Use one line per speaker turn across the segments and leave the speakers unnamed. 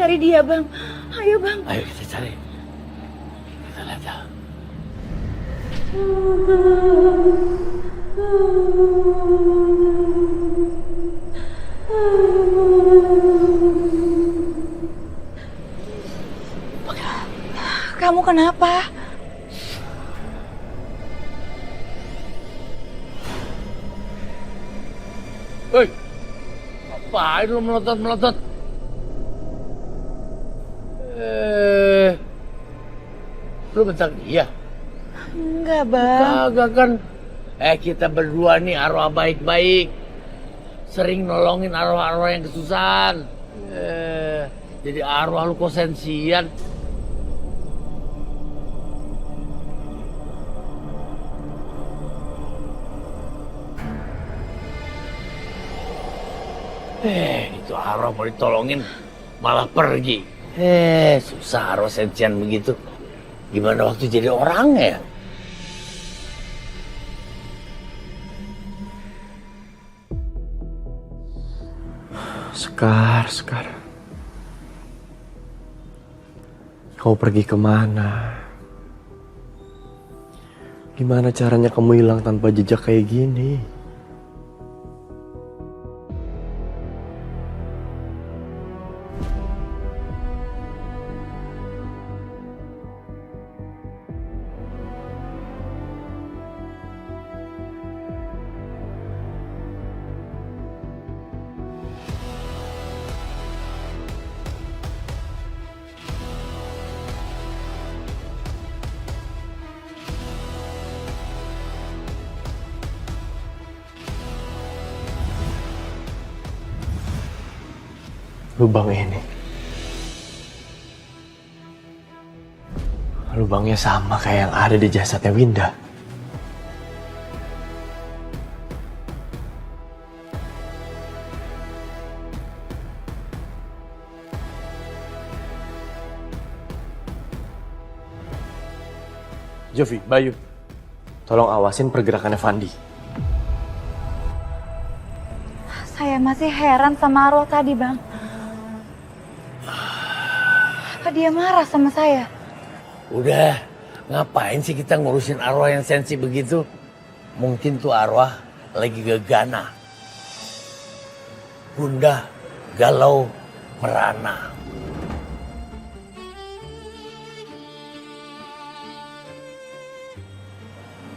cari dia, Bang. Ayo, Bang.
Ayo kita cari. Kita lihat ya.
Kamu kenapa?
Hei, ngapain lu melotot-melotot? Lu bentar dia?
Enggak, Bang.
Kagak kan? Kita berdua nih arwah baik-baik. Sering nolongin arwah-arwah yang kesusahan. Jadi arwah lu kok sensian? Itu arwah mau ditolongin malah pergi. Susah arwah sensian begitu. Gimana waktu jadi orangnya ya?
Sekar. Kau pergi kemana? Gimana caranya kamu hilang tanpa jejak kayak gini? Lubang ini. Lubangnya sama kayak yang ada di jasadnya Winda. Jovi, Bayu, tolong awasin pergerakannya Fandi.
Saya masih heran sama arwah tadi, Bang. Apa dia marah sama saya?
Udah, ngapain sih kita ngurusin arwah yang sensi begitu? Mungkin tuh arwah lagi gegana. Bunda galau merana.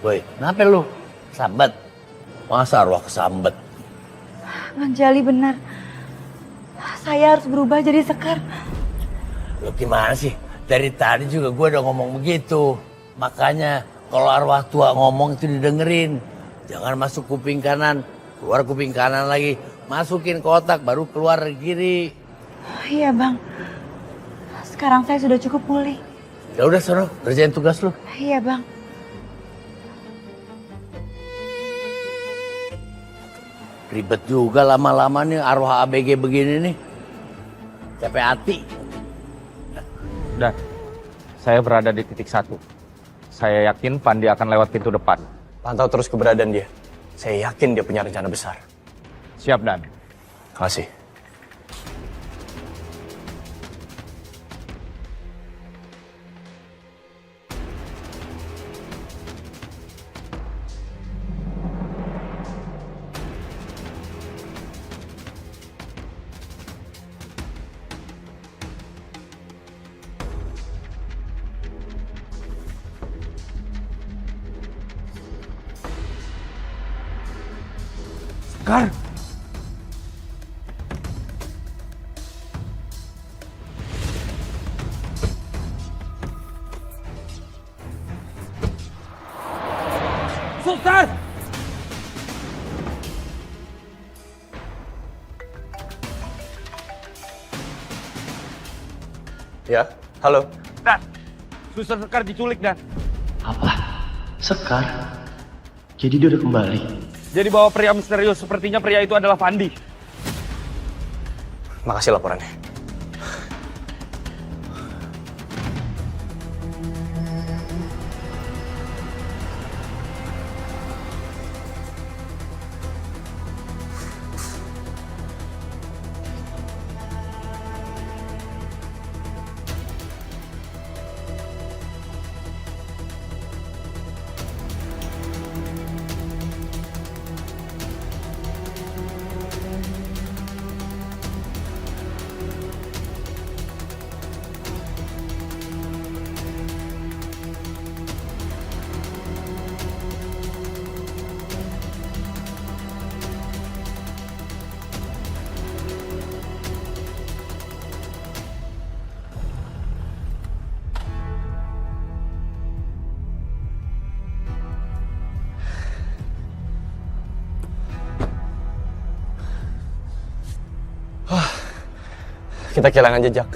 Woi, kenapa lu? Sambat? Masa arwah kesambet?
Bang Jali benar. Saya harus berubah jadi Sekar.
Lu gimana sih? Dari tadi juga gue udah ngomong begitu. Makanya kalau arwah tua ngomong itu didengerin. Jangan masuk kuping kanan, keluar kuping kanan lagi. Masukin kotak baru keluar kiri.
Iya, Bang. Sekarang saya sudah cukup pulih.
Ya udah sono, kerjain tugas lu.
Iya, Bang.
Ribet juga lama-lama nih arwah ABG begini nih. Capek hati.
Dan saya berada di titik 1. Saya yakin Pandi akan lewat pintu depan.
Pantau terus keberadaan dia. Saya yakin dia punya rencana besar.
Siap, Dan.
Kasih.
Sekar! Sultan!
Ya, halo.
Dan, Suster Sekar diculik, Dan.
Apa? Sekar? Jadi dia udah kembali?
Jadi bawa pria misterius, sepertinya pria itu adalah Fandi.
Makasih laporannya. Kita kehilangan jejak.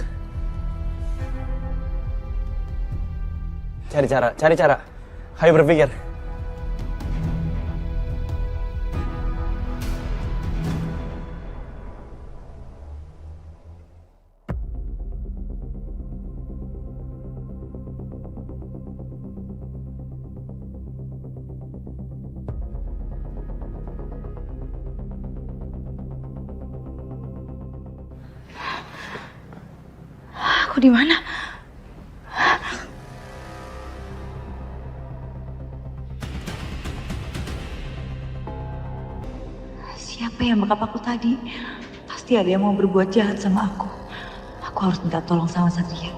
Cari cara. Ayo berpikir.
Aku di mana? Siapa yang bekap aku tadi? Pasti ada yang mau berbuat jahat sama aku. Aku harus minta tolong sama Satria.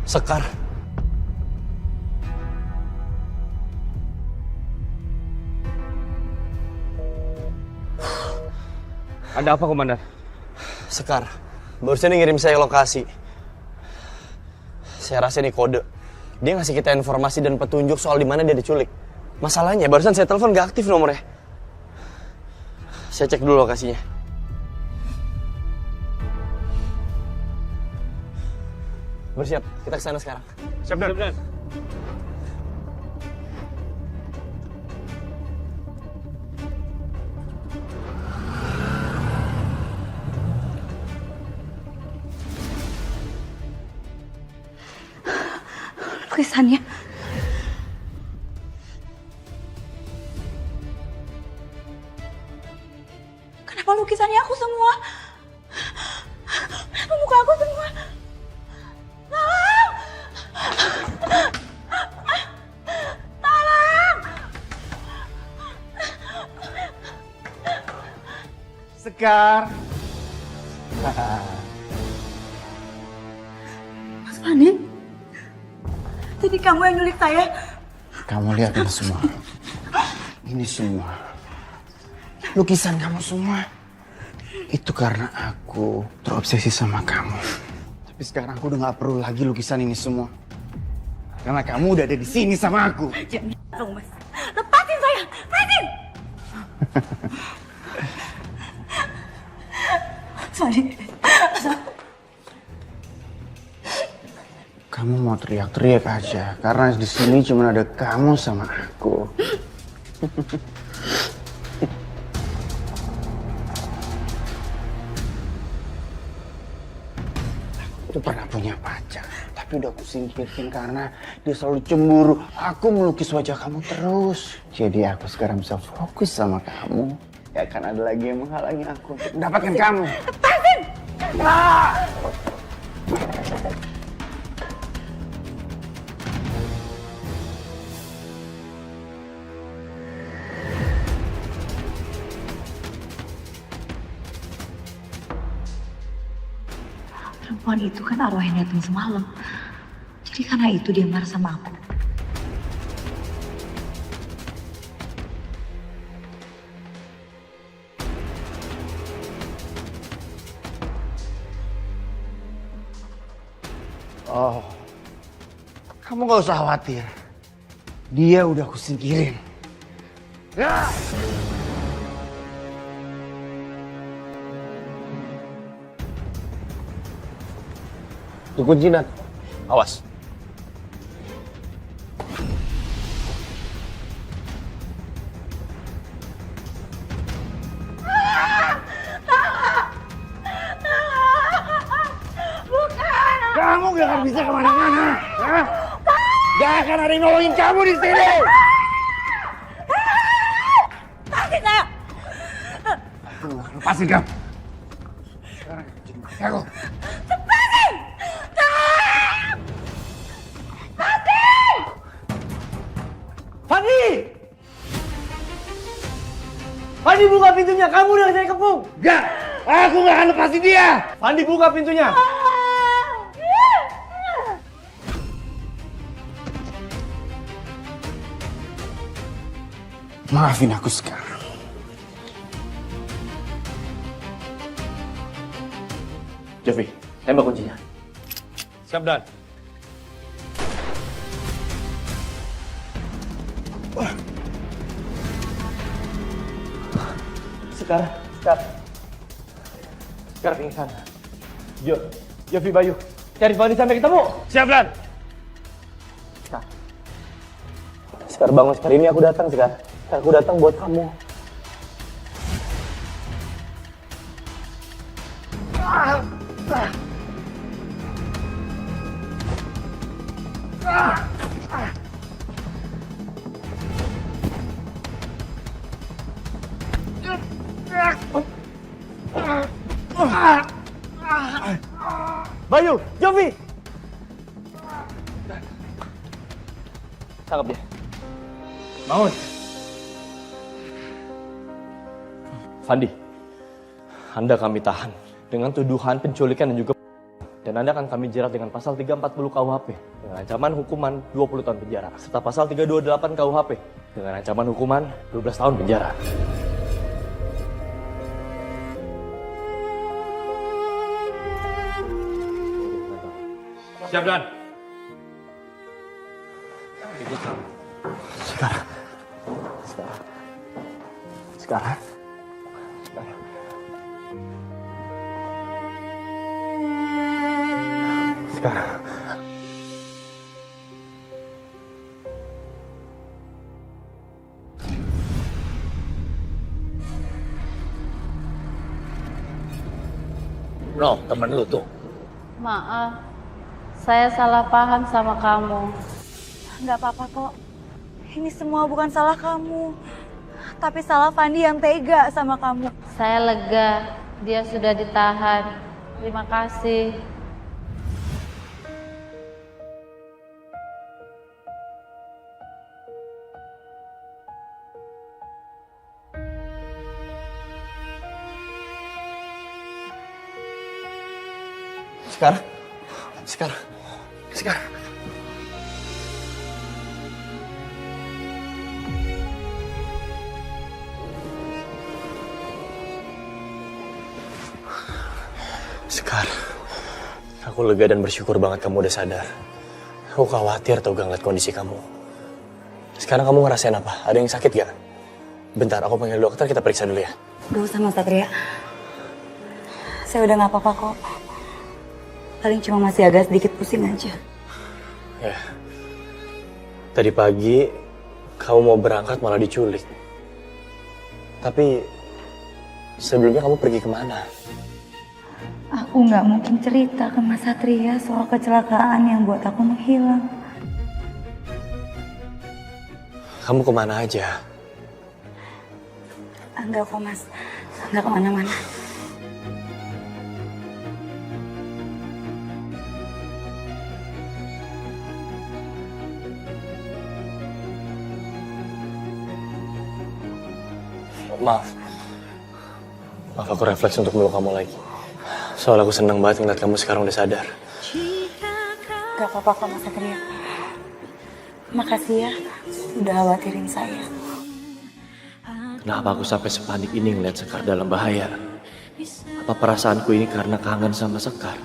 Sekar.
Ada apa, Komandan?
Sekar. Barusan dia ngirim saya lokasi. Saya rasa ini kode. Dia ngasih kita informasi dan petunjuk soal di mana dia diculik. Masalahnya barusan saya telepon gak aktif nomornya. Saya cek dulu lokasinya. Bersiap, kita kesana sekarang.
Siap, Dan.
Lukisannya. Kenapa lukisannya aku semua? Kenapa muka aku semua? Tolong! Tolong!
Sekar.
Mas Fandi? Jadi kamu yang nyulik saya?
Kamu lihat ini semua. Ini semua. Lukisan kamu semua. Itu karena aku terobsesi sama kamu. Tapi sekarang aku udah gak perlu lagi lukisan ini semua. Karena kamu udah ada di sini sama aku.
Jangan dong, Mas. Lepasin saya! Lepasin! Sorry.
Kamu mau teriak-teriak aja. Karena di sini cuma ada kamu sama aku. Aku pernah punya pacar, tapi udah aku singkirkan karena dia selalu cemburu. Aku melukis wajah kamu terus. Jadi aku sekarang bisa fokus sama kamu. Ya kan ada lagi yang menghalangi aku untuk mendapatkan kamu.
Lepasin! Perempuan itu kan arwah yang datang semalam. Jadi karena itu dia marah sama aku.
Oh, kamu gak usah khawatir. Dia udah aku singkirin. Ya!
Tuh kunci, Nat. Awas.
Kamu gak akan bisa kemana-mana. Hah? Gak akan ada yang nolongin kamu di sini.
Lepasin saya!
Lepasin kamu. Sekarang aku.
Lepasin! Lepasin!
Fandi!
Fandi buka pintunya, kamu udah saya kepung.
Enggak, aku nggak akan lepasin dia.
Fandi buka pintunya.
Maafin aku sekarang.
Jovi, tembak kuncinya. Siap, Dan. Sekarang pingsan. Jovi, Bayu, cari Fandi sampai ketemu.
Siap, Dan.
Sekar bangun, Sekar. Ini aku datang, Sekar. Aku datang buat kamu. Bayu, Jovi. Tangkap dia. Bangun. Fandi, Anda kami tahan dengan tuduhan penculikan dan juga Anda akan kami jerat dengan pasal 340 KUHP dengan ancaman hukuman 20 tahun penjara serta pasal 328 KUHP dengan ancaman hukuman 12 tahun penjara.
Siap, Dan.
Sekarang.
No, temen lu tuh.
Maaf, saya salah paham sama kamu.
Nggak apa-apa kok. Ini semua bukan salah kamu. Tapi salah Fandi yang tega sama kamu.
Saya lega, dia sudah ditahan. Terima kasih.
Sekarang. Aku lega dan bersyukur banget kamu udah sadar. Aku khawatir tau gak ngeliat kondisi kamu. Sekarang kamu ngerasain apa? Ada yang sakit gak? Bentar, aku panggil dokter, kita periksa dulu ya.
Gak usah Mas Satria. Saya udah gak apa-apa kok. Paling cuma masih agak sedikit pusing aja.
Ya. Tadi pagi, kamu mau berangkat malah diculik. Tapi, sebelumnya kamu pergi kemana?
Aku nggak mungkin cerita ke Mas Satria soal kecelakaan yang buat aku menghilang.
Kamu kemana aja?
Enggak kok Mas, enggak kemana-mana.
Maaf, aku refleks untuk meluk kamu lagi. Soalnya aku seneng banget ngeliat kamu sekarang udah sadar.
Gak apa-apa kok Mas Satria. Makasih ya udah khawatirin saya.
Kenapa aku sampai sepanik ini ngeliat Sekar dalam bahaya? Apa perasaanku ini karena kangen sama Sekar?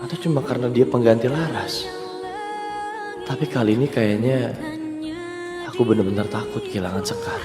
Atau cuma karena dia pengganti Laras? Tapi kali ini kayaknya aku benar-benar takut kehilangan Sekar.